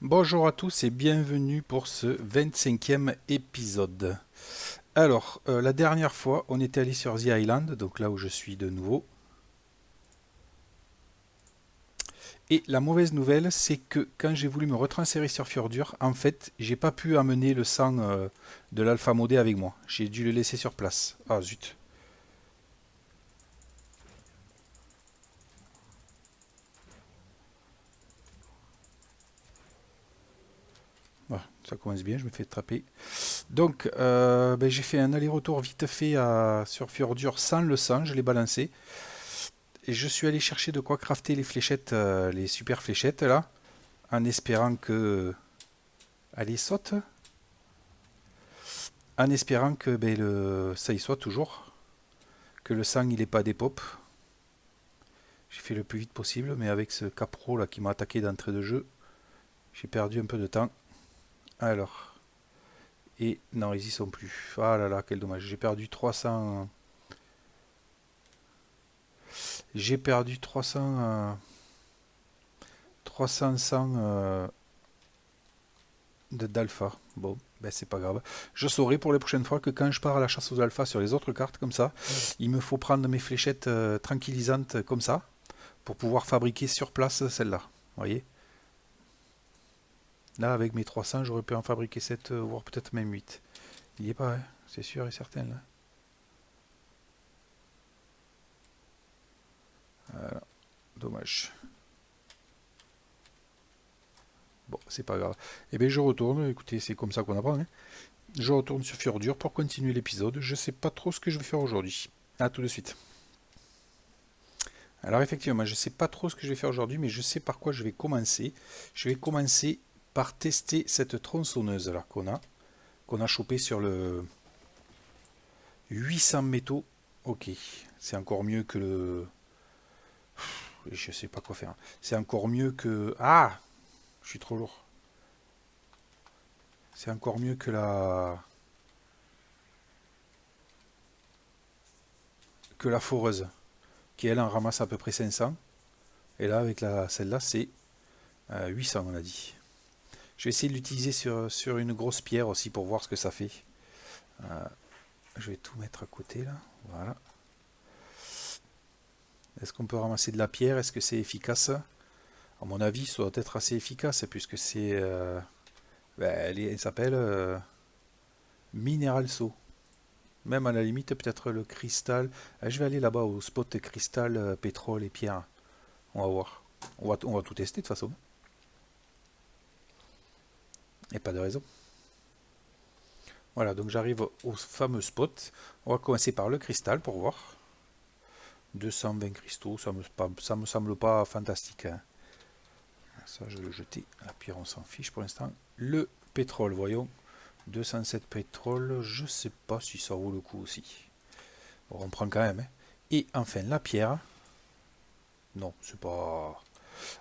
Bonjour à tous et bienvenue pour ce 25e épisode. Alors, la dernière fois, on était allé sur The Island, donc là où je suis de nouveau. Et la mauvaise nouvelle, c'est que quand j'ai voulu me retransférer sur Fjordur, en fait, j'ai pas pu amener le sang de l'alpha modé avec moi. J'ai dû le laisser sur place. Ah zut. Voilà, ça commence bien, je me fais attraper. Donc, j'ai fait un aller-retour vite fait sur Fjordur sans le sang, je l'ai balancé. Et je suis allé chercher de quoi crafter les fléchettes, les super fléchettes là, en espérant que. Allez, saute. En espérant que ça y soit toujours. Que le sang il est pas des pop. J'ai fait le plus vite possible, mais avec ce capro là qui m'a attaqué d'entrée de jeu, j'ai perdu un peu de temps. Alors. Et non, ils y sont plus. Ah là là, quel dommage. J'ai perdu 300. J'ai perdu 300. 300 sang d'alpha. Bon, ben c'est pas grave. Je saurai pour les prochaines fois que quand je pars à la chasse aux alphas sur les autres cartes comme ça, il me faut prendre mes fléchettes tranquillisantes comme ça pour pouvoir fabriquer sur place celle-là. Vous voyez. Là, avec mes 300, j'aurais pu en fabriquer 7, voire peut-être même 8. Il n'y est pas, hein, c'est sûr et certain là. Voilà, dommage. Bon, c'est pas grave. Eh bien, je retourne. Écoutez, c'est comme ça qu'on apprend. Hein. Je retourne sur Fjordur pour continuer l'épisode. Je sais pas trop ce que je vais faire aujourd'hui. A tout de suite. Alors effectivement, je ne sais pas trop ce que je vais faire aujourd'hui, mais je sais par quoi je vais commencer. Je vais commencer par tester cette tronçonneuse là qu'on a chopé sur le 800 métaux. Ok, c'est encore mieux que le. Je sais pas quoi faire. C'est encore mieux que. Ah, je suis trop lourd. C'est encore mieux que la foreuse, qui elle en ramasse à peu près 500. Et là, avec celle-là, c'est 800, on a dit. Je vais essayer de l'utiliser sur une grosse pierre aussi pour voir ce que ça fait. Euh, je vais tout mettre à côté là. Voilà. Est-ce qu'on peut ramasser de la pierre? Est-ce que c'est efficace? À mon avis, ça doit être assez efficace puisque c'est. Elle s'appelle Mineral Saut. Même à la limite, peut-être le cristal. Je vais aller là-bas au spot cristal, pétrole et pierre. On va voir. On va tout tester de toute façon. Et pas de raison. Voilà, donc j'arrive au fameux spot. On va commencer par le cristal pour voir. 220 cristaux, ça me semble pas fantastique. Hein. Ça, je vais le jeter. La pierre, on s'en fiche pour l'instant. Le pétrole, voyons. 207 pétrole, je sais pas si ça vaut le coup aussi. Bon, on prend quand même. Hein. Et enfin, la pierre. Non, c'est pas.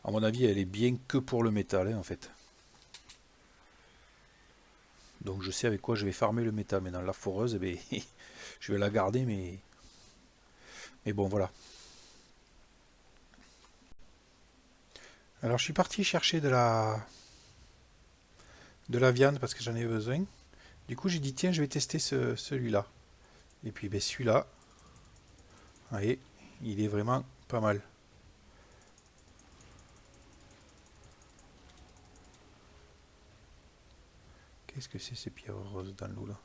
À mon avis, elle est bien que pour le métal, hein, en fait. Donc je sais avec quoi je vais farmer le métal. Mais dans la foreuse, eh ben, je vais la garder, mais bon, voilà. Alors je suis parti chercher de la viande parce que j'en ai besoin. Du coup, j'ai dit, tiens, je vais tester celui-là. Et puis, ben, celui-là, vous voyez, il est vraiment pas mal. Qu'est-ce que c'est ces pierres roses dans l'eau là?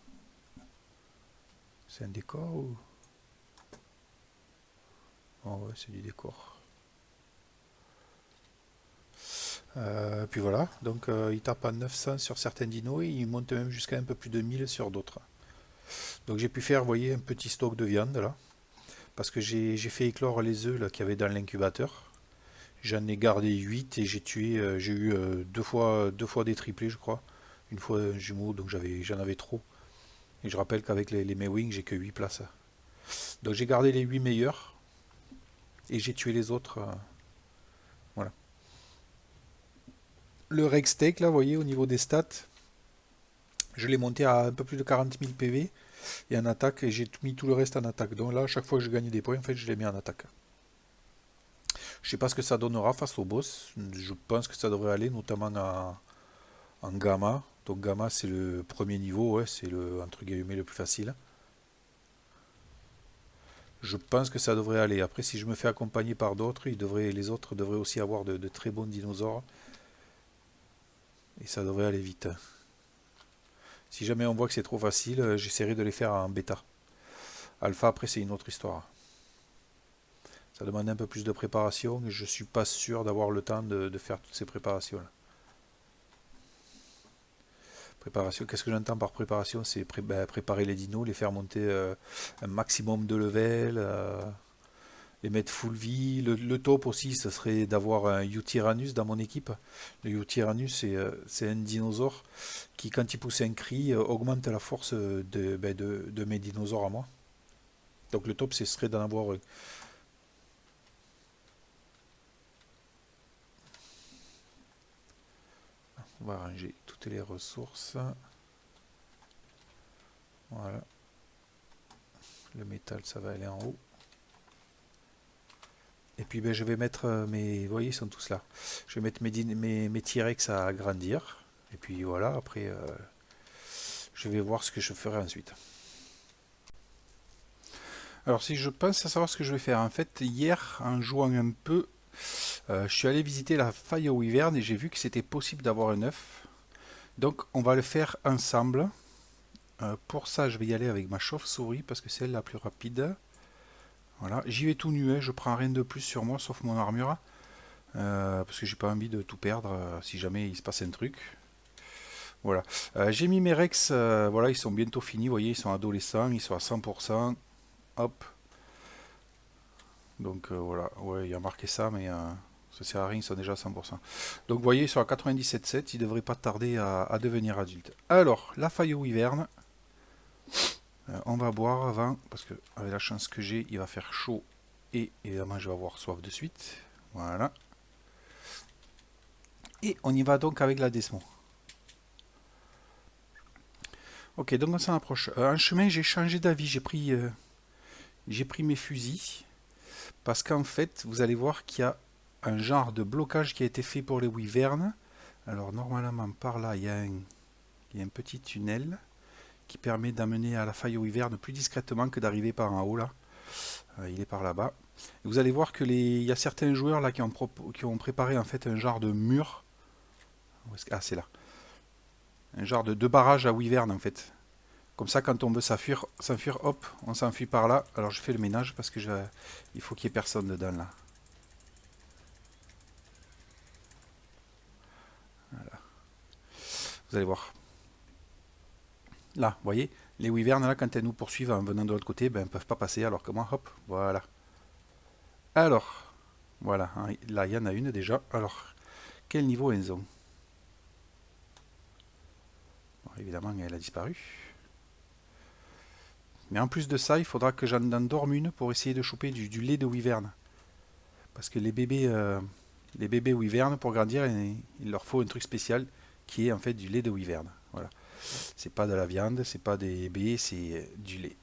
C'est un décor ou. Oh ouais, c'est du décor. Puis voilà, donc il tape à 900 sur certains dinos et il monte même jusqu'à un peu plus de 1000 sur d'autres. Donc j'ai pu faire, vous voyez, un petit stock de viande là, parce que j'ai fait éclore les œufs qu'il y avait dans l'incubateur. J'en ai gardé 8 et j'ai eu deux fois des triplés, je crois. Une fois un jumeau, donc j'en avais trop. Et je rappelle qu'avec les Mewing, j'ai que 8 places. Donc j'ai gardé les 8 meilleurs et j'ai tué les autres. Voilà. Le Reg Steak, là, vous voyez, au niveau des stats, je l'ai monté à un peu plus de 40 000 PV et en attaque, et j'ai mis tout le reste en attaque. Donc là, à chaque fois que je gagne des points, en fait, je les mets en attaque. Je sais pas ce que ça donnera face au boss. Je pense que ça devrait aller, notamment en gamma. Donc gamma c'est le premier niveau, ouais, c'est le entre guillemets le plus facile. Je pense que ça devrait aller. Après, si je me fais accompagner par d'autres, les autres devraient aussi avoir de très bons dinosaures. Et ça devrait aller vite. Si jamais on voit que c'est trop facile, j'essaierai de les faire en bêta. Alpha, après, c'est une autre histoire. Ça demande un peu plus de préparation et je suis pas sûr d'avoir le temps de faire toutes ces préparations-là. Préparation, qu'est-ce que j'entends par préparation? C'est préparer les dinos, les faire monter un maximum de level, les mettre full vie. Le top aussi, ce serait d'avoir un Eutyrannus dans mon équipe. Le Eutyrannus, c'est un dinosaure qui, quand il pousse un cri, augmente la force de mes dinosaures à moi. Donc le top, ce serait d'en avoir un. On va ranger toutes les ressources. Voilà. Le métal, ça va aller en haut. Et puis je vais mettre mes... Vous voyez, ils sont tous là. Je vais mettre mes T-Rex à grandir. Et puis voilà, après, je vais voir ce que je ferai ensuite. Alors si je pense à savoir ce que je vais faire, en fait, hier, en jouant un peu, je suis allé visiter la faille au Wyvern et j'ai vu que c'était possible d'avoir un œuf. Donc on va le faire ensemble. Pour ça, je vais y aller avec ma chauve-souris parce que c'est elle la plus rapide. Voilà, j'y vais tout nu, hein, je prends rien de plus sur moi sauf mon armure. Parce que j'ai pas envie de tout perdre si jamais il se passe un truc. Voilà. J'ai mis mes Rex, voilà, ils sont bientôt finis, vous voyez, ils sont adolescents, ils sont à 100%. Hop. Donc voilà, ouais, il y a marqué ça, mais ça sert à rien, ils sont déjà à 100%. Donc vous voyez, ils sont à 97,7, ils devraient pas tarder à devenir adultes. Alors, la faille au hiverne, on va boire avant, parce que avec la chance que j'ai, il va faire chaud et évidemment je vais avoir soif de suite. Voilà. Et on y va donc avec la Desmo. Ok, donc on s'en approche. En chemin, j'ai changé d'avis, j'ai pris mes fusils, parce qu'en fait, vous allez voir qu'il y a un genre de blocage qui a été fait pour les wyverns. Alors normalement, par là, il y a un petit tunnel qui permet d'amener à la faille aux wyverns plus discrètement que d'arriver par en haut là. Il est par là-bas. Vous allez voir que il y a certains joueurs là qui ont préparé en fait un genre de mur. Ah, c'est là. Un genre de barrage à wyvern en fait. Comme ça, quand on veut s'enfuir, hop, on s'enfuit par là. Alors je fais le ménage parce que il faut qu'il n'y ait personne dedans là. Voilà. Vous allez voir. Là, vous voyez, les wyverns là, quand elles nous poursuivent en venant de l'autre côté, ben, elles ne peuvent pas passer. Alors que moi, hop, voilà. Alors, voilà, hein, là il y en a une déjà. Alors, quel niveau elles ont? Bon, évidemment, elle a disparu. Mais en plus de ça, il faudra que j'en endorme une pour essayer de choper du lait de wyvern. Parce que les bébés wyvern, pour grandir, il leur faut un truc spécial qui est en fait du lait de wyvern. Voilà. C'est pas de la viande, c'est pas des baies, c'est du lait.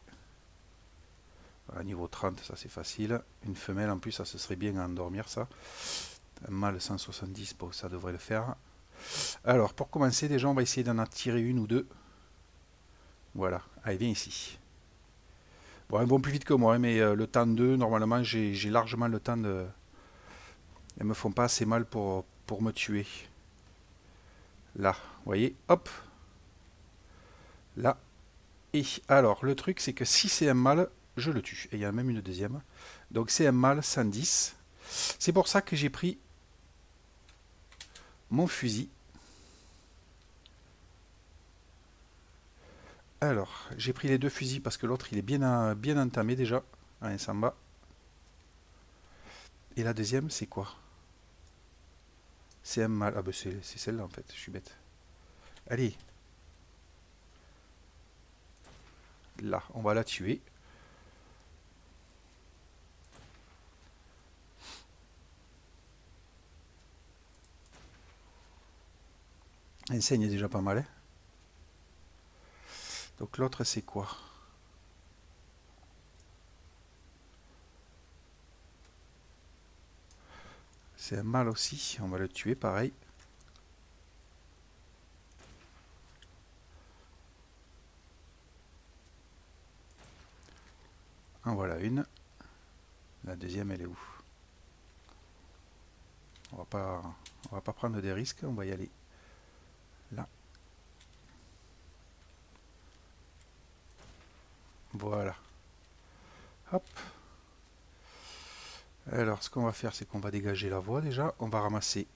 Voilà, niveau 30, ça c'est facile. Une femelle en plus, ça se serait bien à endormir ça. Un mâle 170, bon, ça devrait le faire. Alors, pour commencer, déjà, on va essayer d'en attirer une ou deux. Voilà, allez, viens ici. Bon, elles vont plus vite que moi, hein, mais le temps d'eux, normalement, j'ai largement le temps de... Elles me font pas assez mal pour me tuer. Là, vous voyez, hop. Là. Et alors, le truc, c'est que si c'est un mâle, je le tue. Et il y a même une deuxième. Donc c'est un mâle 110. C'est pour ça que j'ai pris mon fusil. Alors, j'ai pris les deux fusils parce que l'autre, il est bien entamé déjà. Allez, ça en va. Et la deuxième, c'est quoi? C'est un mâle. Ah ben c'est celle-là en fait, je suis bête. Allez. Là, on va la tuer. Elle saigne déjà pas mal. Hein. Donc l'autre, c'est quoi? C'est un mâle aussi. On va le tuer pareil. En voilà une. La deuxième, elle est où? On va pas prendre des risques, on va y aller là. Voilà. Hop. Alors, ce qu'on va faire, c'est qu'on va dégager la voie déjà. On va ramasser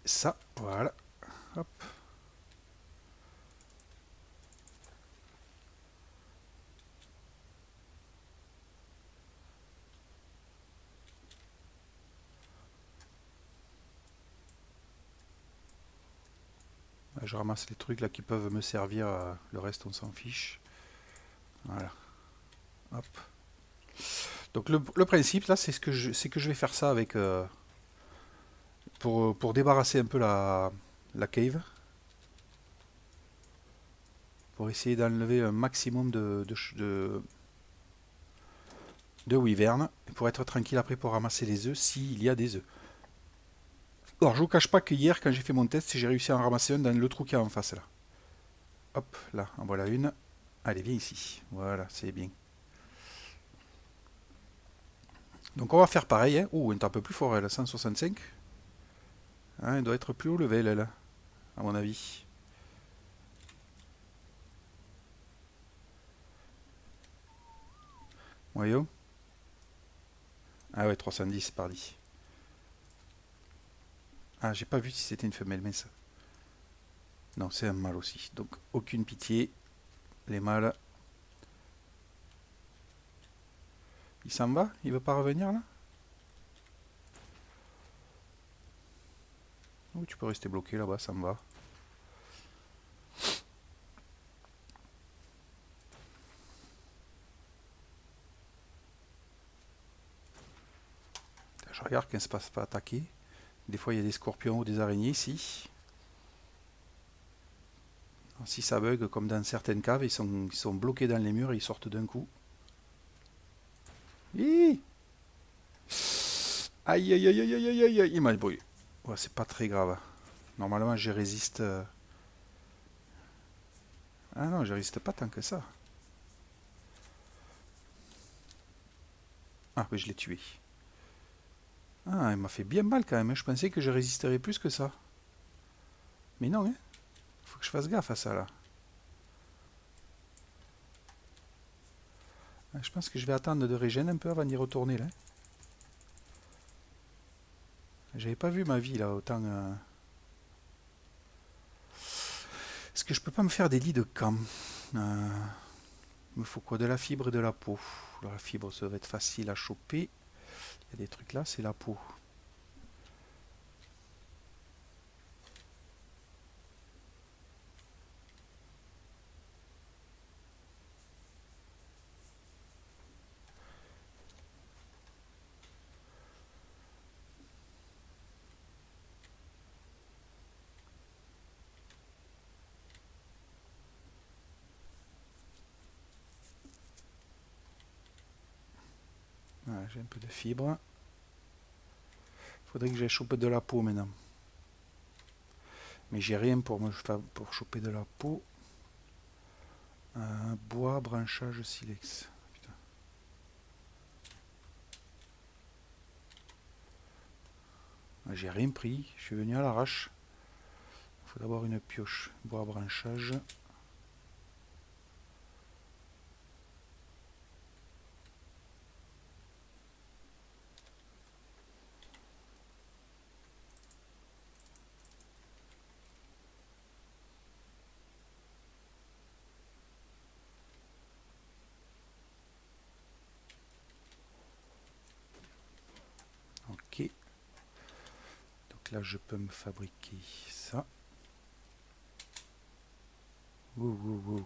ça. Voilà. Hop. Je ramasse les trucs là qui peuvent me servir. Le reste, on s'en fiche. Voilà. Hop. Donc le principe là, c'est que je vais faire ça avec pour débarrasser un peu la cave, pour essayer d'enlever un maximum de wyvernes, pour être tranquille après pour ramasser les œufs s'il y a des œufs. Alors je vous cache pas que hier quand j'ai fait mon test, j'ai réussi à en ramasser un dans le trou qui est en face là. Hop, là, en voilà une. Allez, viens ici. Voilà, c'est bien. Donc on va faire pareil. Hein. Ouh, elle est un peu plus fort, elle, 165. Hein, elle doit être plus haut level, elle, à mon avis. Voyons. Ah ouais, 310, pardi. Ah, j'ai pas vu si c'était une femelle, mais ça. Non, c'est un mâle aussi. Donc, aucune pitié. Les mâles. Il s'en va? Il veut pas revenir, là? Oh, tu peux rester bloqué là-bas, ça me va. Je regarde qu'il ne se passe pas attaquer. Des fois, il y a des scorpions ou des araignées ici. Alors, si ça bug, comme dans certaines caves, ils sont bloqués dans les murs et ils sortent d'un coup. Hi, aïe, aïe, aïe, aïe, aïe, aïe, aïe, il m'a débrouillé. Ouais, c'est pas très grave. Normalement, je résiste. Ah non, je résiste pas tant que ça. Ah, oui, je l'ai tué. Ah, il m'a fait bien mal quand même. Je pensais que je résisterais plus que ça. Mais non, hein. Faut que je fasse gaffe à ça là. Je pense que je vais attendre de régène un peu avant d'y retourner là. J'avais pas vu ma vie là autant. Est-ce que je peux pas me faire des lits de camp? Il me faut quoi? De la fibre et de la peau. La fibre, ça va être facile à choper. Il y a des trucs là, c'est la peau. Voilà, j'ai un peu de fibre. Faudrait que j'aille choper de la peau maintenant. Mais j'ai rien pour choper de la peau. Bois, branchage, silex. Putain. J'ai rien pris, je suis venu à l'arrache. Il faut d'abord une pioche. Bois, branchage. Ok. Donc là, je peux me fabriquer ça. Ouh, ouh, ouh.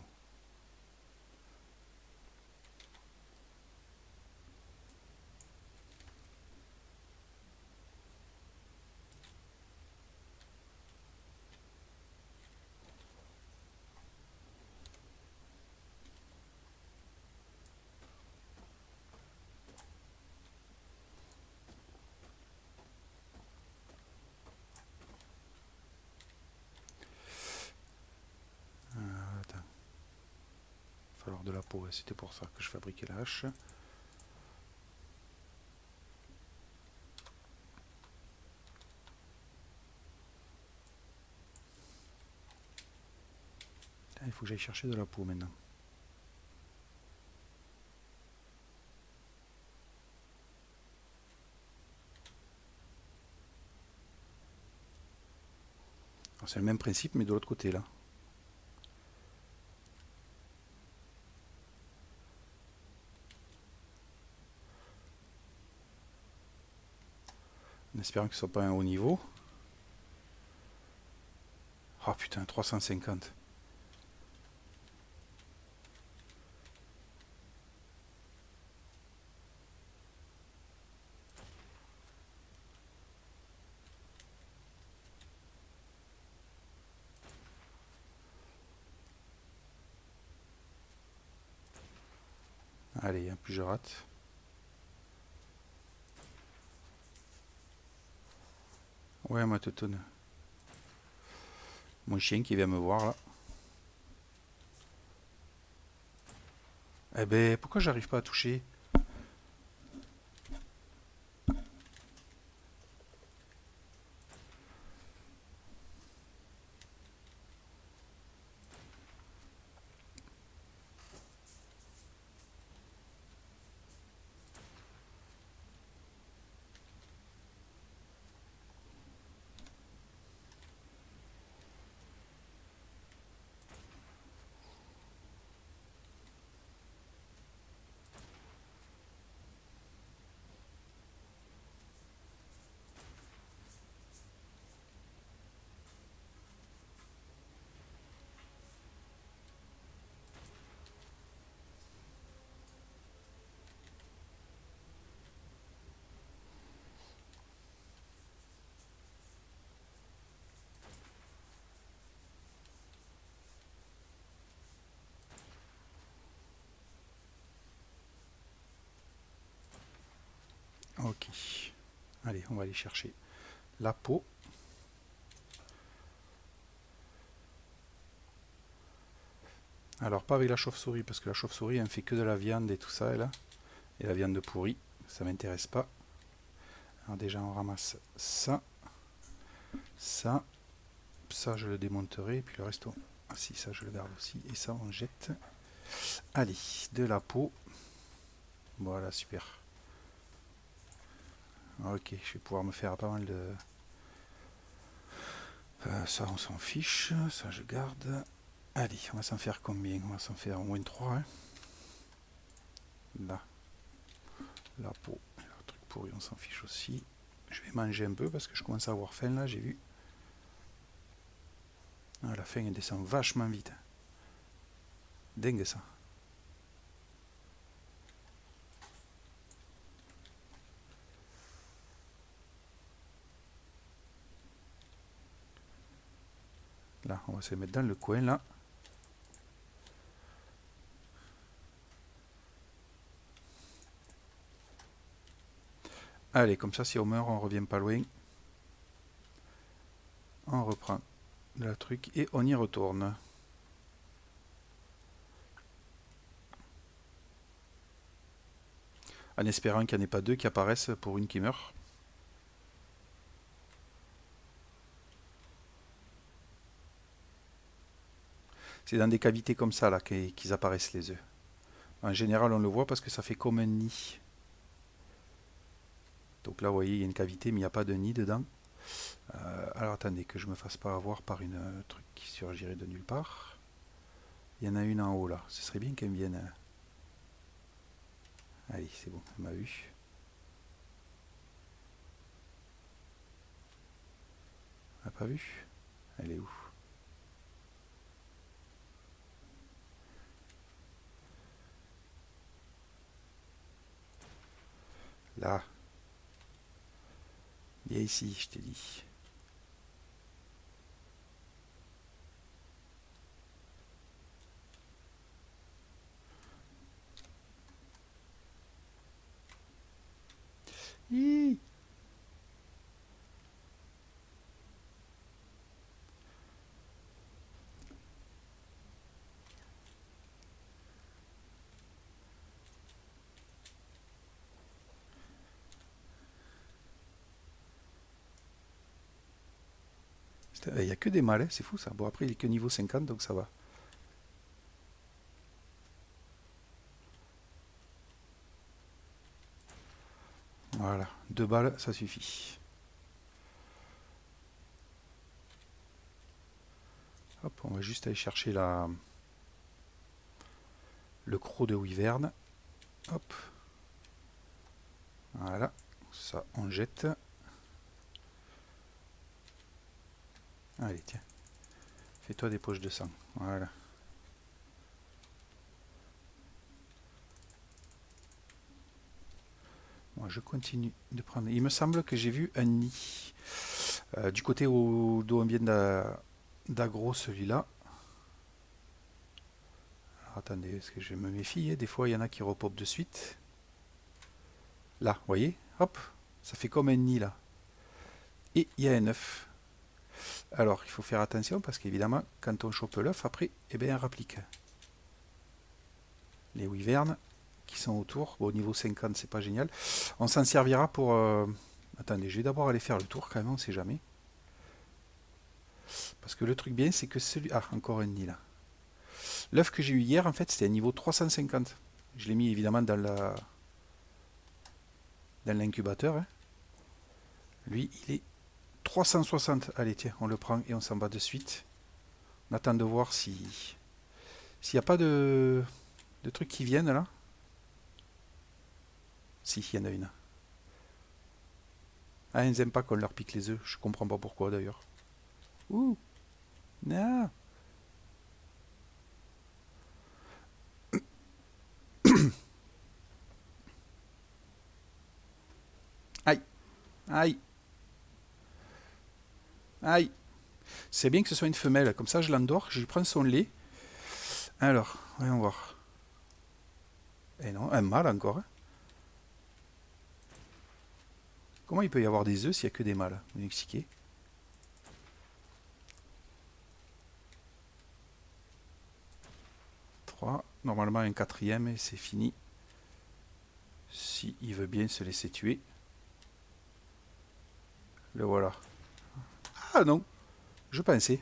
Attends. de la peau, c'était pour ça que je fabriquais la hache. Il faut que j'aille chercher de la peau maintenant. C'est le même principe mais de l'autre côté là. En espérant que ce soit pas un haut niveau. Ah putain, 350. Allez, plus je rate. Ouais, ma toutoune. Mon chien qui vient me voir là. Eh ben, pourquoi j'arrive pas à toucher? Ok. Allez, on va aller chercher la peau. Alors, pas avec la chauve-souris, parce que la chauve-souris, elle ne fait que de la viande et tout ça, elle, et la viande pourrie, ça m'intéresse pas. Alors déjà, on ramasse ça, ça, ça, je le démonterai, et puis le reste, ah si, ça, je le garde aussi, et ça, on jette. Allez, de la peau. Voilà, super. Ok, je vais pouvoir me faire pas mal de... ça, on s'en fiche, ça, je garde. Allez, on va s'en faire combien? On va s'en faire au moins 3. Hein. Là, la peau, le truc pourri, on s'en fiche aussi. Je vais manger un peu parce que je commence à avoir faim là, j'ai vu. Ah, la faim elle descend vachement vite. Dingue ça. Là, on va se mettre dans le coin là. Allez, comme ça, si on meurt, on revient pas loin. On reprend le truc et on y retourne. En espérant qu'il n'y en ait pas deux qui apparaissent pour une qui meurt. C'est dans des cavités comme ça là qu'ils apparaissent les œufs. En général, on le voit parce que ça fait comme un nid. Donc là, vous voyez, il y a une cavité, mais il n'y a pas de nid dedans. Alors attendez, que je me fasse pas avoir par une truc qui surgirait de nulle part. Il y en a une en haut là. Ce serait bien qu'elle vienne. Allez, c'est bon, elle m'a vu. Elle n'a pas vu? Elle est où? Là. Viens ici, je te dis. Hi. Il n'y a que des mâles, hein, c'est fou ça. Bon, après, il est que niveau 50, donc ça va. Voilà, 2 balles, ça suffit. Hop, on va juste aller chercher le croc de Wyvern. Hop. Voilà, ça on jette. Allez, tiens. Fais-toi des poches de sang. Voilà. Moi, je continue de prendre. Il me semble que j'ai vu un nid. Du côté d'où on vient d'agro, celui-là. Alors, attendez, est-ce que je me méfie, hein. Des fois, il y en a qui repopent de suite. Là, vous voyez? Hop, ça fait comme un nid, là. Et il y a un œuf. Alors, il faut faire attention parce qu'évidemment, quand on chope l'œuf, après, eh bien, on rapplique. Les wyverns qui sont autour. Bon, au niveau 50, c'est pas génial. On s'en servira pour... Attendez, je vais d'abord aller faire le tour quand même, on sait jamais. Parce que le truc bien, c'est que celui... Ah, encore un nid là. L'œuf que j'ai eu hier, en fait, c'était à niveau 350. Je l'ai mis évidemment dans l'incubateur. Hein. Lui, il est 360. Allez, tiens, on le prend et on s'en va de suite. On attend de voir s'il n'y a pas de trucs qui viennent là. Si, il y en a une. Ah, ils n'aiment pas qu'on leur pique les œufs. Je comprends pas pourquoi d'ailleurs. Ouh, non. Aïe, aïe, aïe. C'est bien que ce soit une femelle. Comme ça, je l'endors, je lui prends son lait. Alors, voyons voir. Et non, un mâle encore. Hein. Comment il peut y avoir des œufs s'il n'y a que des mâles? Vous m'expliquez? Normalement un quatrième et c'est fini. Si il veut bien se laisser tuer. Le voilà. Ah non, je pensais.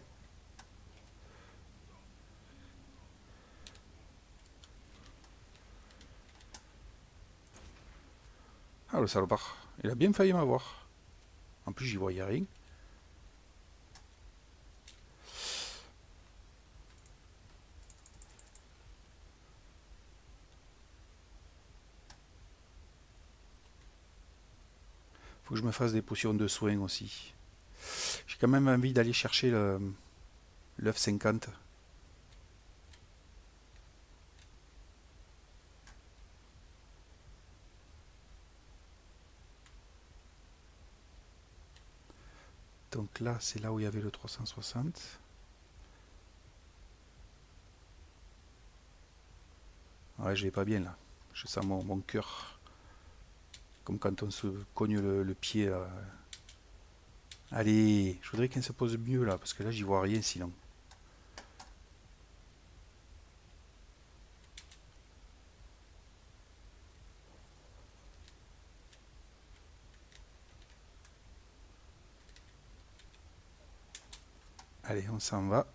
Ah le salopard, il a bien failli m'avoir. En plus j'y voyais rien. Faut que je me fasse des potions de soins aussi. J'ai quand même envie d'aller chercher l'œuf 50. Donc là, c'est là où il y avait le 360. Ouais, je vais pas bien là. Je sens mon cœur. Comme quand on se cogne le pied. Là. Allez, je voudrais qu'elle se pose mieux là, parce que là, j'y vois rien sinon. Allez, on s'en va.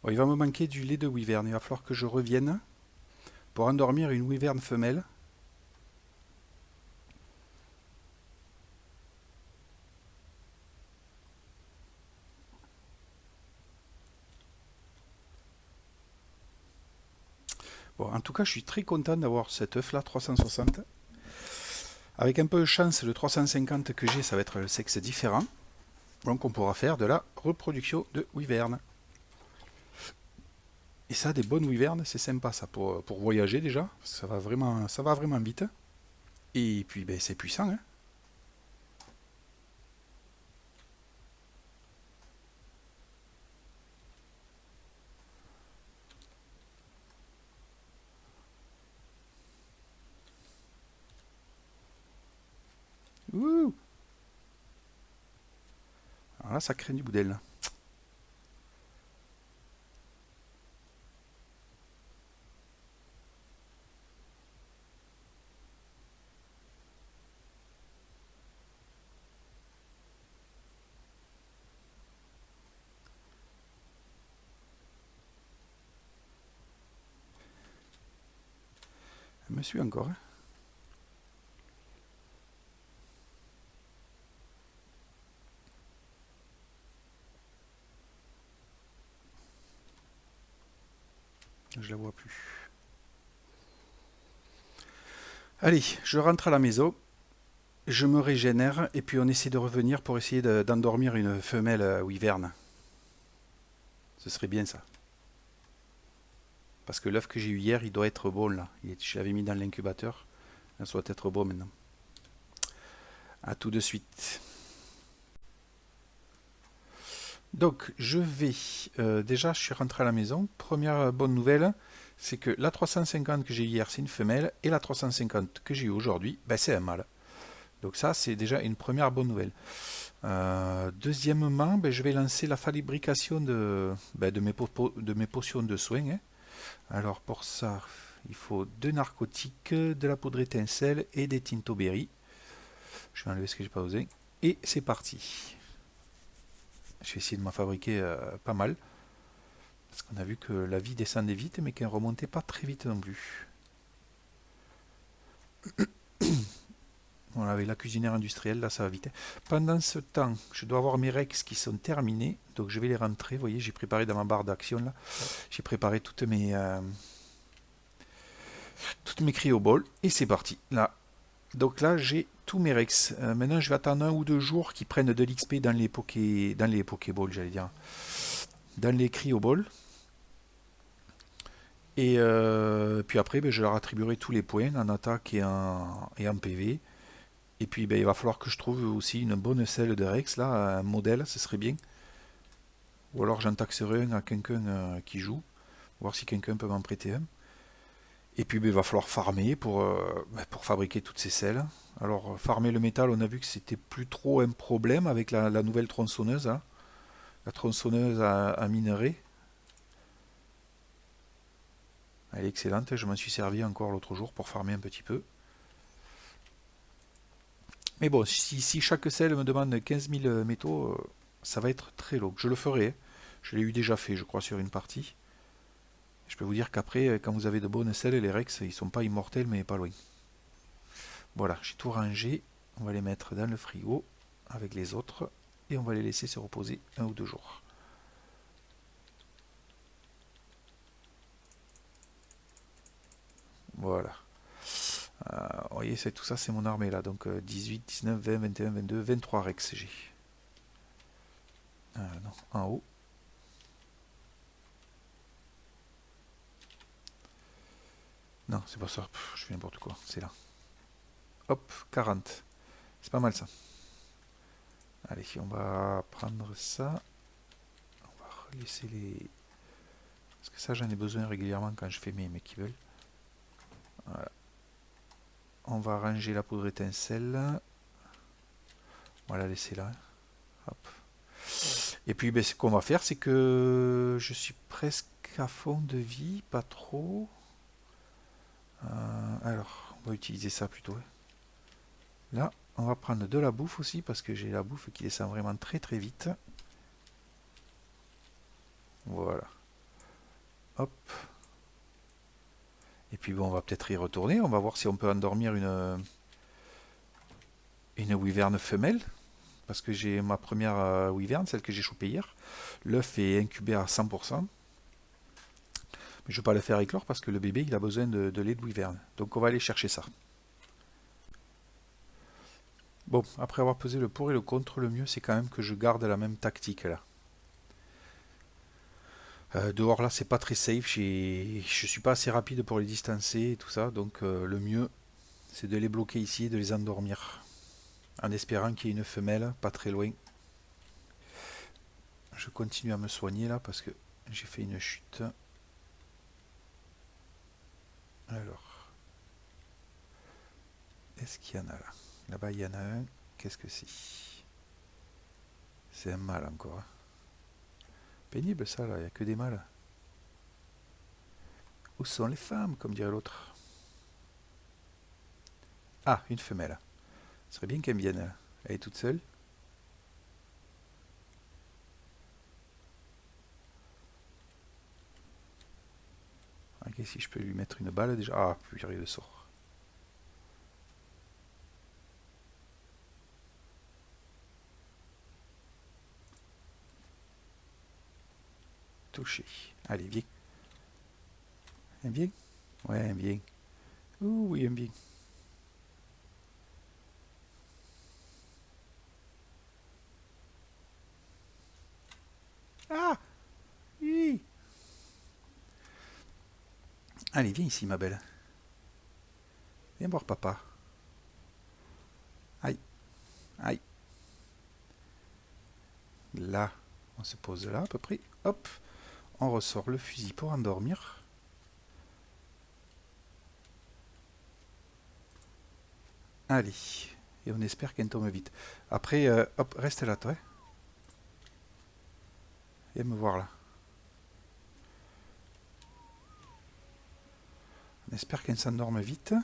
Bon, il va me manquer du lait de wyvern. Il va falloir que je revienne pour endormir une wyvern femelle. Bon, en tout cas, je suis très content d'avoir cet œuf là, 360. Avec un peu de chance, le 350 que j'ai, ça va être le sexe différent. Donc on pourra faire de la reproduction de wyvern. Et ça, des bonnes wyvernes, c'est sympa ça pour voyager déjà. Ça va vraiment vite. Et puis ben, c'est puissant. Hein. Ouh. Alors là, ça craint du boudel. me suis encore, hein. Je la vois plus. Allez, je rentre à la maison, je me régénère et puis on essaie de revenir pour essayer d'endormir une femelle wyvern. Ce serait bien ça. Parce que l'œuf que j'ai eu hier, il doit être bon là. Je l'avais mis dans l'incubateur. Ça doit être beau maintenant. A tout de suite. Donc je vais, déjà je suis rentré à la maison. Première bonne nouvelle, c'est que la 350 que j'ai eu hier c'est une femelle et la 350 que j'ai eu aujourd'hui, ben, c'est un mâle. Donc ça c'est déjà une première bonne nouvelle. Deuxièmement, ben, je vais lancer la fabrication ben, de mes potions de soins, hein. Alors pour ça, il faut deux narcotiques, de la poudre étincelle et des tinto berry. Je vais enlever ce que j'ai pas osé. Et c'est parti. Je vais essayer de m'en fabriquer pas mal. Parce qu'on a vu que la vie descendait vite, mais qu'elle ne remontait pas très vite non plus. Voilà, avec la cuisinière industrielle, là ça va vite. Pendant ce temps, je dois avoir mes rex qui sont terminés. Donc je vais les rentrer. Vous voyez, j'ai préparé dans ma barre d'action là. J'ai préparé toutes mes cryoballs. Et c'est parti. Là. Donc là, j'ai tous mes rex. Maintenant, je vais attendre 1 ou 2 jours qu'ils prennent de l'XP dans les Pokéballs, j'allais dire. Dans les cryoballs. Et puis après, ben, je leur attribuerai tous les points en attaque et en PV. Et puis ben, il va falloir que je trouve aussi une bonne selle de Rex, là, un modèle, ce serait bien. Ou alors j'en taxerai un à quelqu'un qui joue, voir si quelqu'un peut m'en prêter un. Et puis ben, il va falloir farmer pour fabriquer toutes ces selles. Alors farmer le métal, on a vu que c'était plus trop un problème avec la nouvelle tronçonneuse, hein. La tronçonneuse à minerai. Elle est excellente, je m'en suis servi encore l'autre jour pour farmer un petit peu. Mais bon, si chaque selle me demande 15 000 métaux, ça va être très long. Je le ferai, hein. Je l'ai eu déjà fait, je crois, sur une partie. Je peux vous dire qu'après, quand vous avez de bonnes selles, les Rex, ils sont pas immortels, mais pas loin. Voilà, j'ai tout rangé. On va les mettre dans le frigo avec les autres. Et on va les laisser se reposer 1 ou 2 jours. Voilà. Vous voyez, tout ça, c'est mon armée là. Donc 18, 19, 20, 21, 22, 23 Rex j'ai. Non, en haut. Non, c'est pas ça. Je fais n'importe quoi. C'est là. Hop, 40. C'est pas mal ça. Allez, on va prendre ça. On va laisser les... Parce que ça, j'en ai besoin régulièrement quand je fais mes qui veulent. Voilà. On va ranger la poudre étincelle. On va la laisser là. Hop. Et puis, ben, ce qu'on va faire, c'est que je suis presque à fond de vie, pas trop. Alors, on va utiliser ça plutôt. Là, on va prendre de la bouffe aussi, parce que j'ai la bouffe qui descend vraiment très très vite. Voilà. Hop. Et puis bon, on va peut-être y retourner. On va voir si on peut endormir une wyvern femelle. Parce que j'ai ma première wyvern, celle que j'ai chopée hier. L'œuf est incubé à 100%. Mais je ne vais pas le faire éclore parce que le bébé il a besoin de lait de wyvern. Donc on va aller chercher ça. Bon, après avoir pesé le pour et le contre, le mieux c'est quand même que je garde la même tactique là. Dehors là c'est pas très safe, je suis pas assez rapide pour les distancer et tout ça, donc le mieux c'est de les bloquer ici et de les endormir. En espérant qu'il y ait une femelle pas très loin. Je continue à me soigner là parce que j'ai fait une chute. Alors, est-ce qu'il y en a là? Là-bas il y en a un, qu'est-ce que c'est? C'est un mâle encore, hein. Pénible ça là, il n'y a que des mâles. Où sont les femmes, comme dirait l'autre? Ah, une femelle. Ce serait bien qu'elle vienne. Elle est toute seule. Ok, si je peux lui mettre une balle déjà. Ah, puis il le sort. touché. Allez, viens. Viens. Ouais, viens. Ouh, oui, viens. Ah, oui. Allez, viens ici, ma belle. Viens voir papa. Aïe, aïe. Là, on se pose là à peu près. Hop, on ressort le fusil pour endormir. Allez, et on espère qu'elle tombe vite. Après, hop, reste là, toi. Viens me voir là. On espère qu'elle s'endorme vite.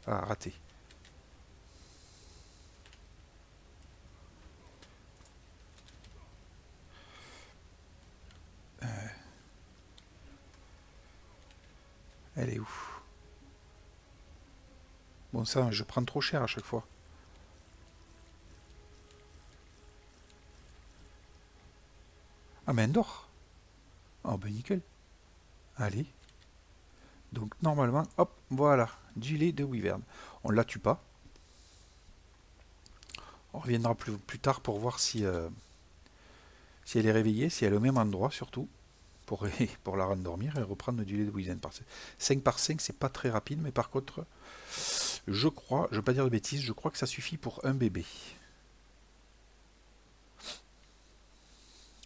Ah, raté. Elle est où? Bon, ça, je prends trop cher à chaque fois. Ah, mais elle dort. Oh, ben nickel. Allez. Donc, normalement, hop, voilà. Du lait de wyvern. On la tue pas. On reviendra plus tard pour voir si elle est réveillée, si elle est au même endroit surtout, pour, pour la rendormir et reprendre du lait de wyvern. 5 par 5, c'est pas très rapide, mais par contre, je crois, je ne veux pas dire de bêtises, je crois que ça suffit pour un bébé.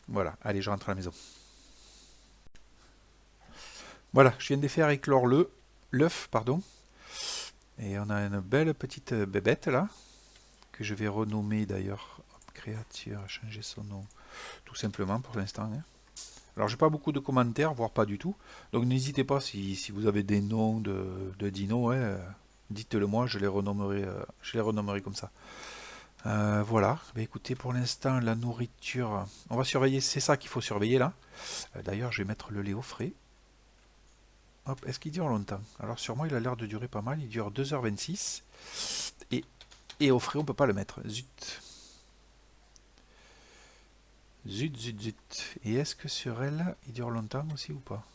Voilà, allez, je rentre à la maison. Voilà, je viens de faire éclore l'œuf, pardon. Et on a une belle petite bébête là, que je vais renommer d'ailleurs. Créature, changer son nom, tout simplement pour l'instant. Hein. Alors j'ai pas beaucoup de commentaires, voire pas du tout. Donc n'hésitez pas si vous avez des noms de dinos, hein, dites-le moi, je les renommerai comme ça. Voilà, bah, écoutez, pour l'instant, la nourriture, on va surveiller, c'est ça qu'il faut surveiller là. D'ailleurs, je vais mettre le lait au frais. Hop, est-ce qu'il dure longtemps? Alors sur moi, il a l'air de durer pas mal, il dure 2h26. Et, et au frais, on peut pas le mettre. Zut. Zut, zut, zut. Et est-ce que sur elle, il dure longtemps aussi ou pas?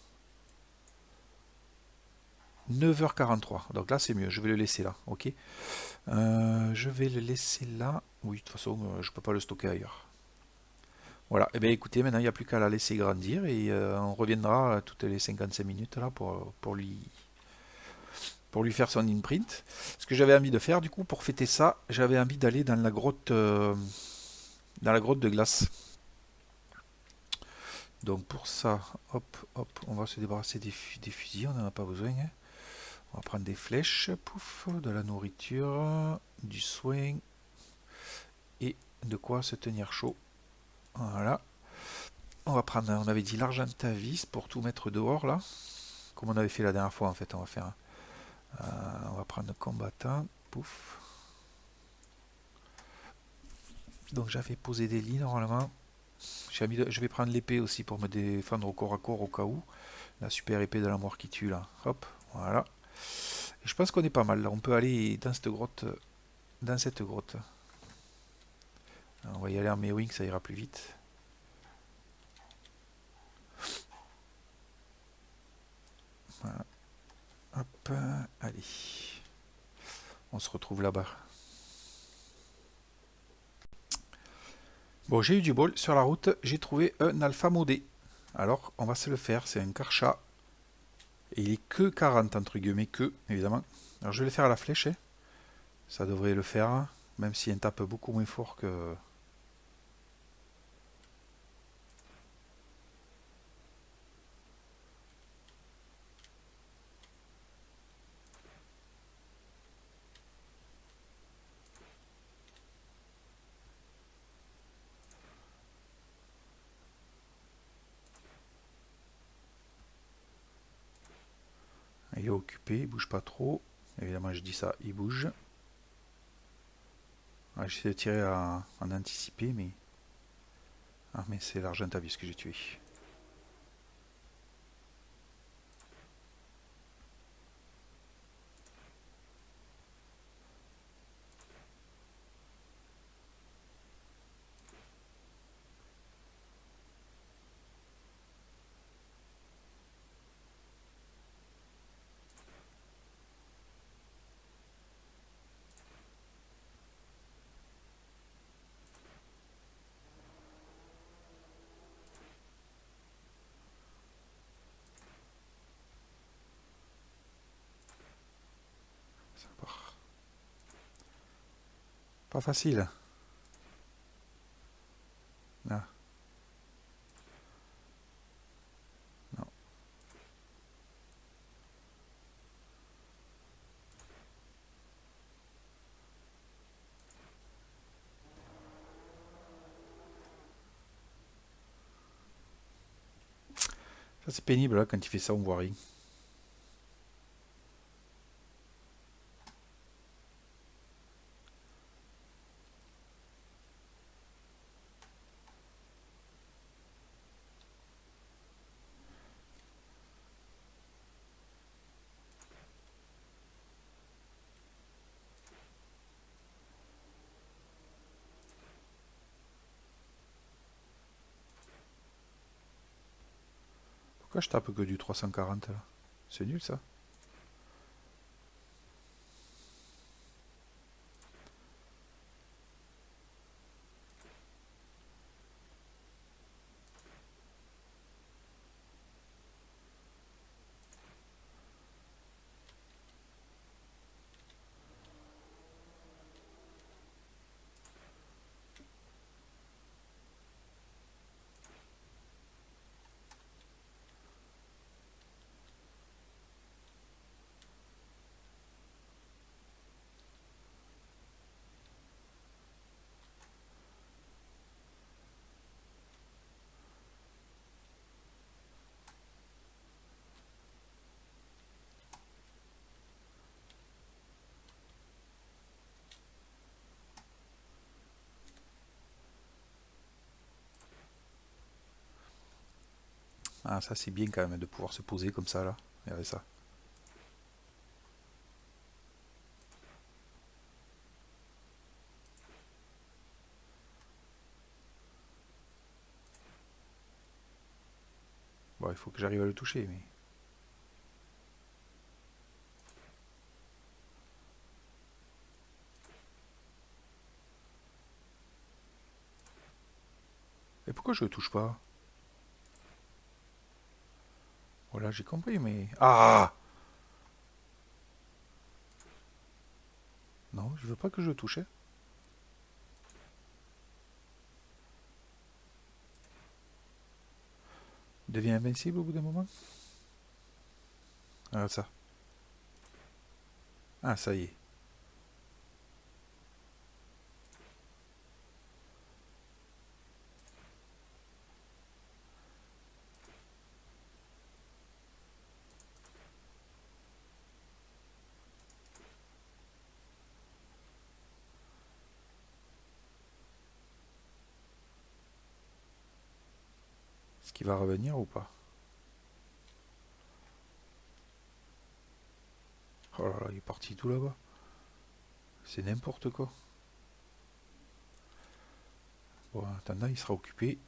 9h43. Donc là, c'est mieux. Je vais le laisser là. Ok. Je vais le laisser là. Oui, de toute façon, je peux pas le stocker ailleurs. Voilà. Et bien, écoutez, maintenant, il n'y a plus qu'à la laisser grandir et on reviendra toutes les 55 minutes là pour lui faire son imprint. Ce que j'avais envie de faire, du coup, pour fêter ça, j'avais envie d'aller dans la grotte de glace. Donc pour ça, hop, hop, on va se débarrasser des fusils, on n'en a pas besoin. Hein. On va prendre des flèches, pouf, de la nourriture, du soin et de quoi se tenir chaud. Voilà. On va prendre, on avait dit l'argentavis pour tout mettre dehors là, comme on avait fait la dernière fois en fait. On va faire, on va prendre combattant, pouf. Donc j'avais posé des lits normalement. Je vais prendre l'épée aussi pour me défendre au corps à corps au cas où. La super épée de la mort qui tue là. Hop, voilà. Et je pense qu'on est pas mal là. On peut aller dans cette grotte. Dans cette grotte. On va y aller en Mewing, ça ira plus vite. Voilà. Hop, allez. On se retrouve là-bas. Bon, j'ai eu du bol. Sur la route, j'ai trouvé un alpha modé. Alors, on va se le faire. C'est un Karcha. Et il est que 40 entre guillemets, que, évidemment. Alors, je vais le faire à la flèche. Hein. Ça devrait le faire. Même si il tape beaucoup moins fort que... Il est occupé, il bouge pas trop. Évidemment, je dis ça, il bouge. Ouais, j'essaie de tirer en anticipé, mais... Ah, mais c'est l'argentavis que j'ai tué. Pas facile. Ah, non. Ça c'est pénible là, quand il fait ça, on voit rien. Pourquoi je tape que du 340 là? C'est nul ça. Ah, ça c'est bien quand même de pouvoir se poser comme ça là. Regardez ça. Bon, il faut que j'arrive à le toucher, mais. Et pourquoi je le touche pas? Voilà, j'ai compris, mais. Ah! Non, je veux pas que je le touche. Il devient invincible au bout d'un moment? Ah, ça. Ah, ça y est. Est-ce qu'il va revenir ou pas? Oh là là, il est parti tout là-bas. C'est n'importe quoi. Bon, en attendant, il sera occupé.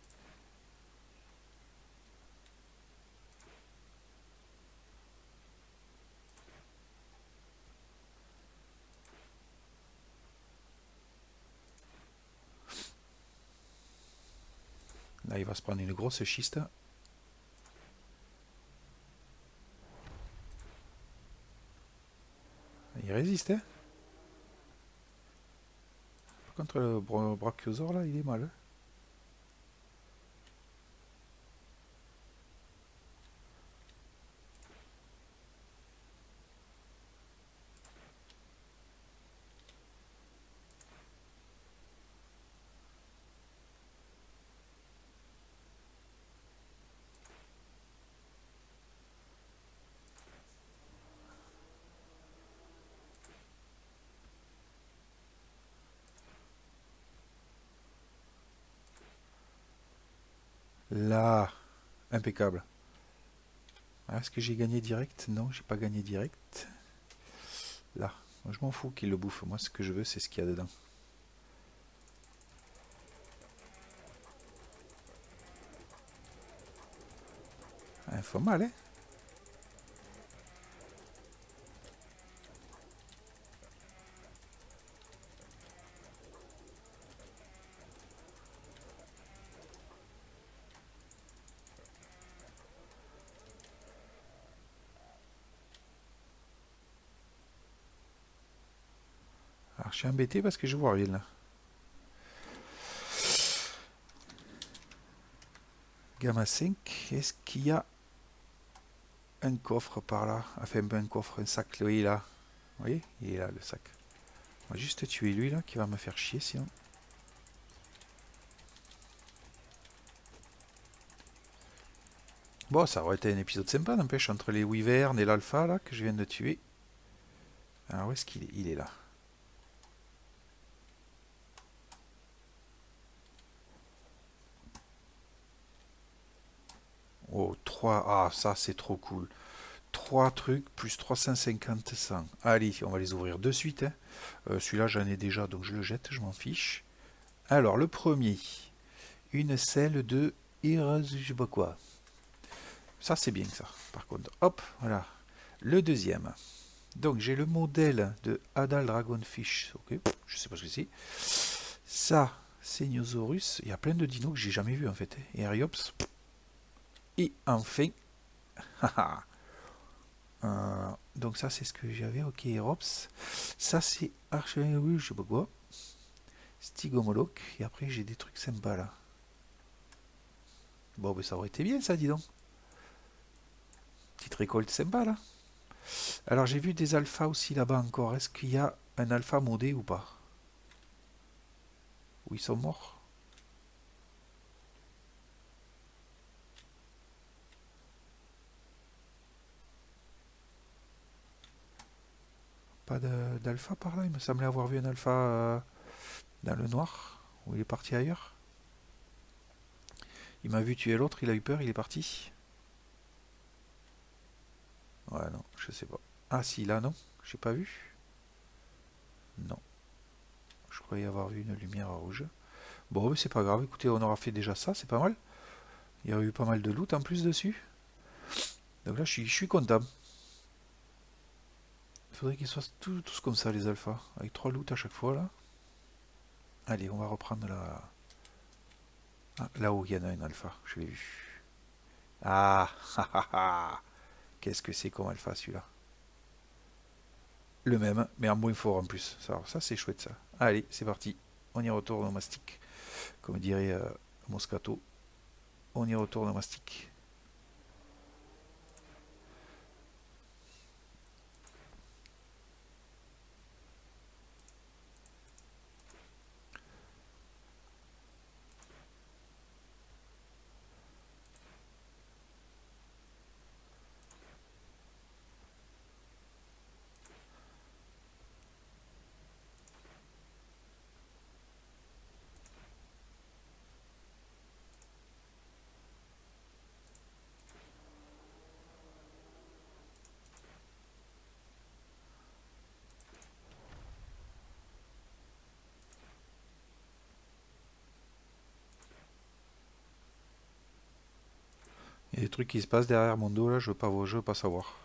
Là, il va se prendre une grosse schiste. Il résiste, hein? Par contre, le brachiosaure, là, il est mal. Là, impeccable. Ah, est-ce que j'ai gagné direct? Non, j'ai pas gagné direct. Là, moi, je m'en fous qu'il le bouffe. Moi, ce que je veux, c'est ce qu'il y a dedans. Ah, il faut mal, hein? Ah, Alors, je suis embêté parce que je vois rien là. Gamma 5, est-ce qu'il y a un coffre par là? Enfin, un coffre, un sac, oui, là. Vous voyez? Il est là, le sac. On va juste tuer lui là, qui va me faire chier sinon. Bon, ça aurait été un épisode sympa, n'empêche, entre les wyverns et l'alpha là, que je viens de tuer. Alors, où est-ce qu'il est? Il est là. Oh, 3. Ah, ça, c'est trop cool. 3 trucs, plus 350, 100. Allez, on va les ouvrir de suite. Hein. Celui-là, j'en ai déjà, donc je le jette, je m'en fiche. Alors, le premier. Une selle de... je sais pas quoi. Ça, c'est bien, ça, par contre. Hop, voilà. Le deuxième. Donc, j'ai le modèle de Hadal Dragonfish. Ok, je sais pas ce que c'est. Ça, c'est Niosaurus. Il y a plein de dinos que j'ai jamais vu en fait. Et Ariops. Et enfin, donc ça c'est ce que j'avais. Ok, Aerops. Ça c'est Archewing, je sais pas quoi. Stygomoloch. Et après j'ai des trucs sympas là. Bon, ben ça aurait été bien ça, dis donc. Petite récolte sympa là. Alors j'ai vu des alphas aussi là-bas encore. Est-ce qu'il y a un alpha modé ou pas? Ou ils sont morts? Pas d'alpha par là. Il me semblait avoir vu un alpha dans le noir. Ou il est parti ailleurs. Il m'a vu tuer l'autre, il a eu peur, il est parti. Ouais, non, je sais pas. Ah si, là non, j'ai pas vu. Non, je croyais avoir vu une lumière rouge. Bon, mais c'est pas grave, écoutez, on aura fait déjà ça, c'est pas mal. Il y a eu pas mal de loot en plus dessus. Donc là, je suis content. Il faudrait qu'ils soient tous comme ça, les alphas. Avec 3 loots à chaque fois, là. Allez, on va reprendre la... Ah, là-haut, il y en a un alpha, je l'ai vu. Ah, qu'est-ce que c'est comme alpha, celui-là? Le même, mais en moins fort en plus. Ça c'est chouette, ça. Allez, c'est parti. On y retourne au mastic. Comme dirait Moscato. On y retourne au mastic. Il y a des trucs qui se passent derrière mon dos là, je veux pas savoir.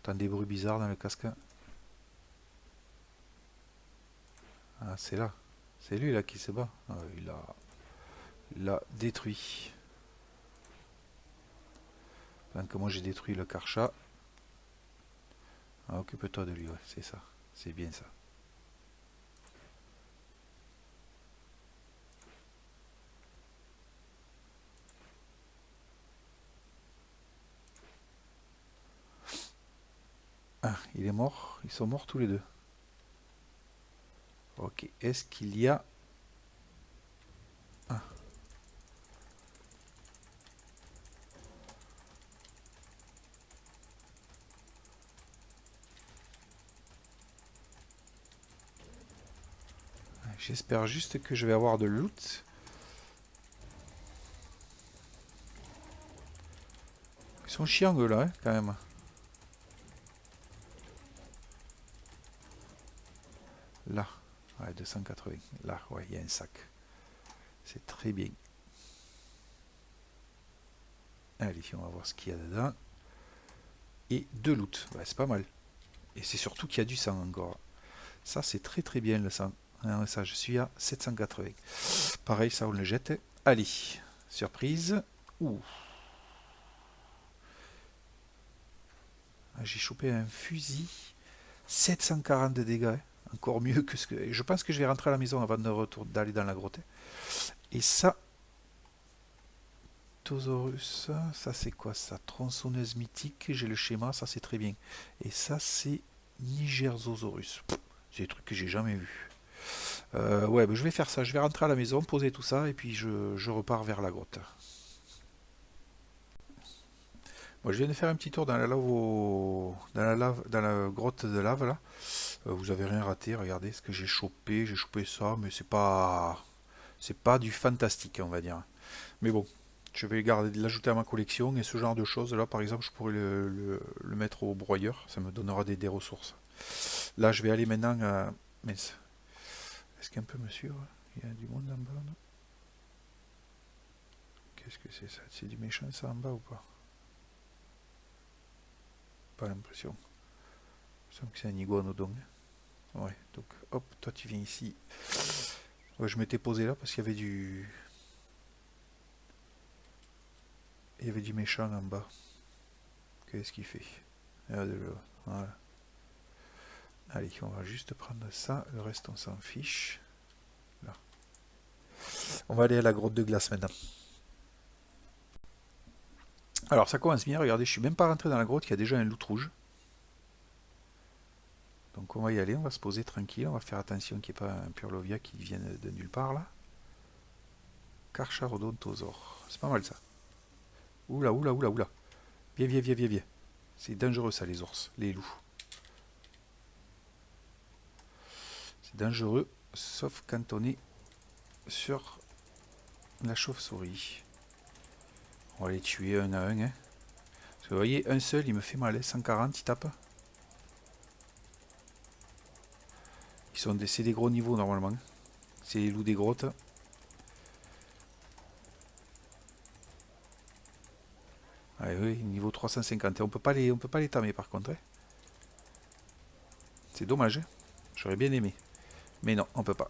T'entends des bruits bizarres dans le casque. Ah, c'est là. C'est lui là qui se bat. Ah, il l'a détruit. Pendant que moi j'ai détruit le Karcha. Ah, occupe-toi de lui, ouais, c'est ça. C'est bien ça. Ah, il est mort. Ils sont morts tous les deux. Ok, est-ce qu'il y a... Ah, j'espère juste que je vais avoir de loot. Ils sont chiants eux là, hein, quand même. Là, ouais, 280. Là, ouais, il y a un sac. C'est très bien. Allez, on va voir ce qu'il y a dedans. Et 2 loot, ouais, c'est pas mal. Et c'est surtout qu'il y a du sang encore. Ça, c'est très très bien le sang. Ah, ça, je suis à 780. Pareil, ça, on le jette. Allez, surprise. Ouh. Ah, j'ai chopé un fusil. 740 de dégâts. Encore mieux que ce que... Je pense que je vais rentrer à la maison avant d'aller dans la grotte. Et ça, Tosaurus, ça c'est quoi ça? Tronçonneuse mythique, j'ai le schéma, ça c'est très bien. Et ça c'est Nigerzosaurus. C'est des trucs que j'ai jamais vus. Ouais, bah, je vais faire ça. Je vais rentrer à la maison, poser tout ça, et puis je repars vers la grotte. Moi, je viens de faire un petit tour dans la lave, dans la grotte de lave là. Vous avez rien raté. Regardez ce que j'ai chopé. J'ai chopé ça, mais c'est pas du fantastique, on va dire. Mais bon, je vais l'ajouter à ma collection et ce genre de choses là, par exemple, je pourrais le mettre au broyeur. Ça me donnera des ressources. Là, je vais aller maintenant à... Mince. Est-ce qu'un peut me suivre? Il y a du monde en bas, non? Qu'est-ce que c'est ça? C'est du méchant ça en bas ou pas? Pas l'impression. Il me semble que c'est un iguanodon. Ouais, donc hop, toi tu viens ici. Ouais, je m'étais posé là parce qu'il y avait du méchant en bas. Qu'est-ce qu'il fait? Voilà. Allez, on va juste prendre ça. Le reste, on s'en fiche. Là. On va aller à la grotte de glace maintenant. Alors, ça commence bien. Regardez, je suis même pas rentré dans la grotte. Il y a déjà un loup rouge. Donc, on va y aller. On va se poser tranquille. On va faire attention qu'il n'y ait pas un purlovia qui vienne de nulle part là. Carcharodontosaure. C'est pas mal ça. Oula, oula, oula, oula. Viens, viens, viens, viens, viens. C'est dangereux ça, les ours, les loups. C'est dangereux, sauf quand on est sur la chauve-souris. On va les tuer un à un. Hein. Parce que vous voyez, un seul, il me fait mal. 140, il tape. C'est des gros niveaux normalement. C'est les loups des grottes. Ah oui, niveau 350. Et on peut pas les tamer par contre. Hein. C'est dommage. Hein. J'aurais bien aimé. Mais non, on peut pas.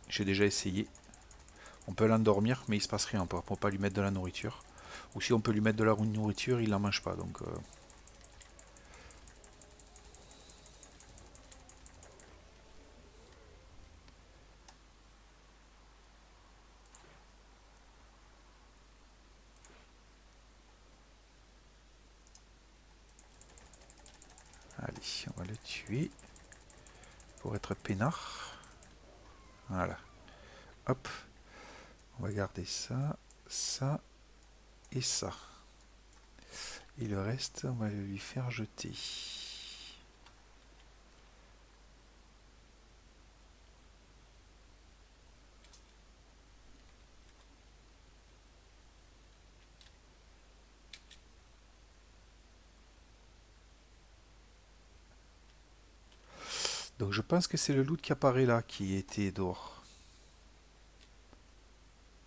J'ai déjà essayé. On peut l'endormir, mais il se passe rien. On peut pas lui mettre de la nourriture. Ou si on peut lui mettre de la nourriture, il n'en mange pas. Donc, allez, on va le tuer. Pour être peinard. Voilà. Hop. On va garder ça, ça et ça. Et le reste, on va le lui faire jeter. Donc je pense que c'est le loot qui apparaît là qui était dehors.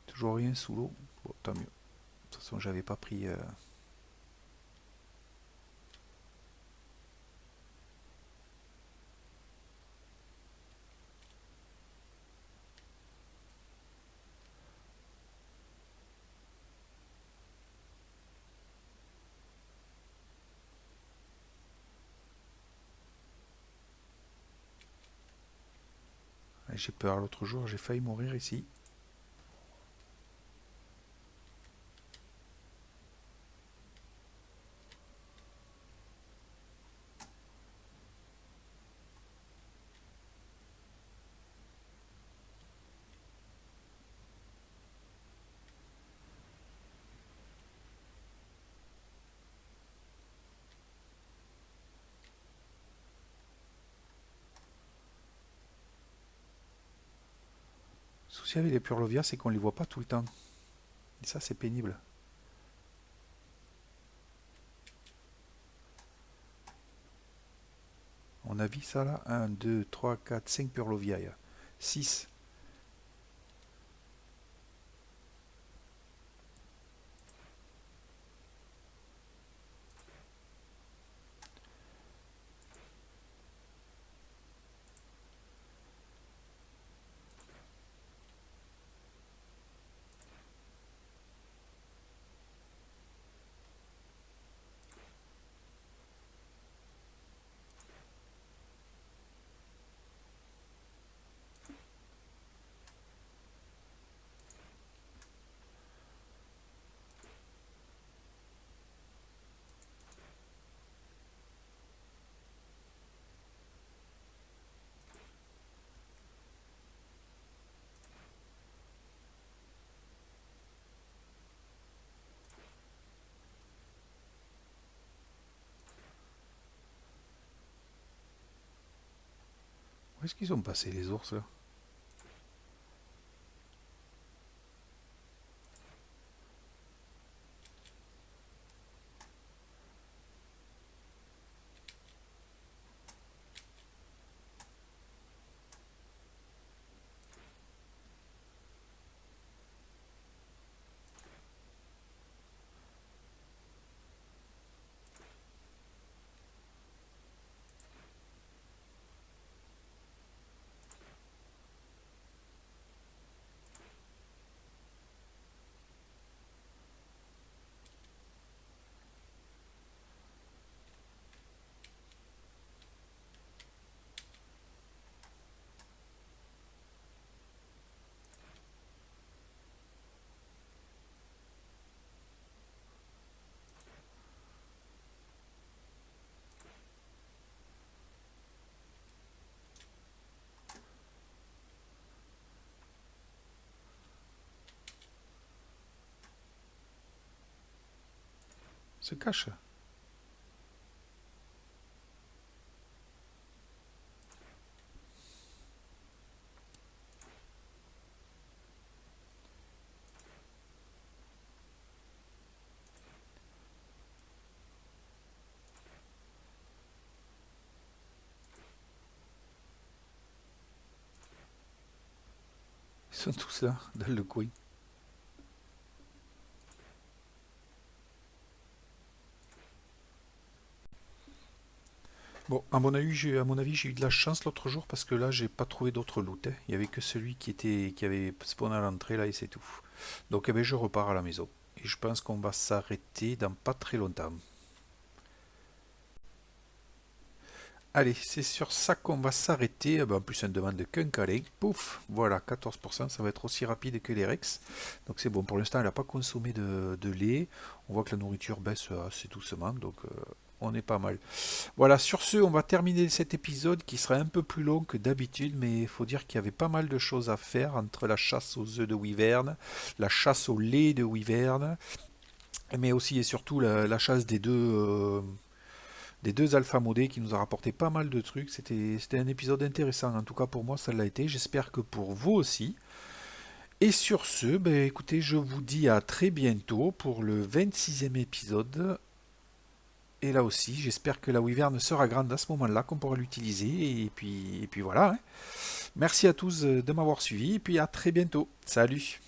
Toujours rien sous l'eau. Bon, tant mieux. De toute façon, j'avais pas pris... J'ai peur. L'autre jour, j'ai failli mourir ici. Le souci avec les purlovia, c'est qu'on les voit pas tout le temps. Et ça, c'est pénible. On a vu ça là 1, 2, 3, 4, 5 purlovia. 6. Où est-ce qu'ils sont passés les ours là? Ils se cachent. Ils sont tous là, dans le coin. Bon, à mon avis, j'ai eu de la chance l'autre jour parce que là, j'ai pas trouvé d'autre loot, hein. Il y avait que celui qui avait spawn à l'entrée là et c'est tout. Donc, eh ben, je repars à la maison. Et je pense qu'on va s'arrêter dans pas très longtemps. Allez, c'est sur ça qu'on va s'arrêter. En plus, ça ne demande qu'un câlin. Pouf, voilà, 14%, ça va être aussi rapide que les Rex. Donc c'est bon, pour l'instant, elle n'a pas consommé de lait. On voit que la nourriture baisse assez doucement, donc on est pas mal. Voilà, sur ce, on va terminer cet épisode qui sera un peu plus long que d'habitude, mais il faut dire qu'il y avait pas mal de choses à faire entre la chasse aux œufs de Wyvern, la chasse au lait de Wyvern, mais aussi et surtout la chasse des deux alpha modés qui nous a rapporté pas mal de trucs. C'était un épisode intéressant, en tout cas pour moi ça l'a été, j'espère que pour vous aussi. Et sur ce, ben, écoutez, je vous dis à très bientôt pour le 26e épisode. Et là aussi, j'espère que la Wyvern sera grande à ce moment-là, qu'on pourra l'utiliser. Et puis voilà, hein. Merci à tous de m'avoir suivi, et puis à très bientôt. Salut!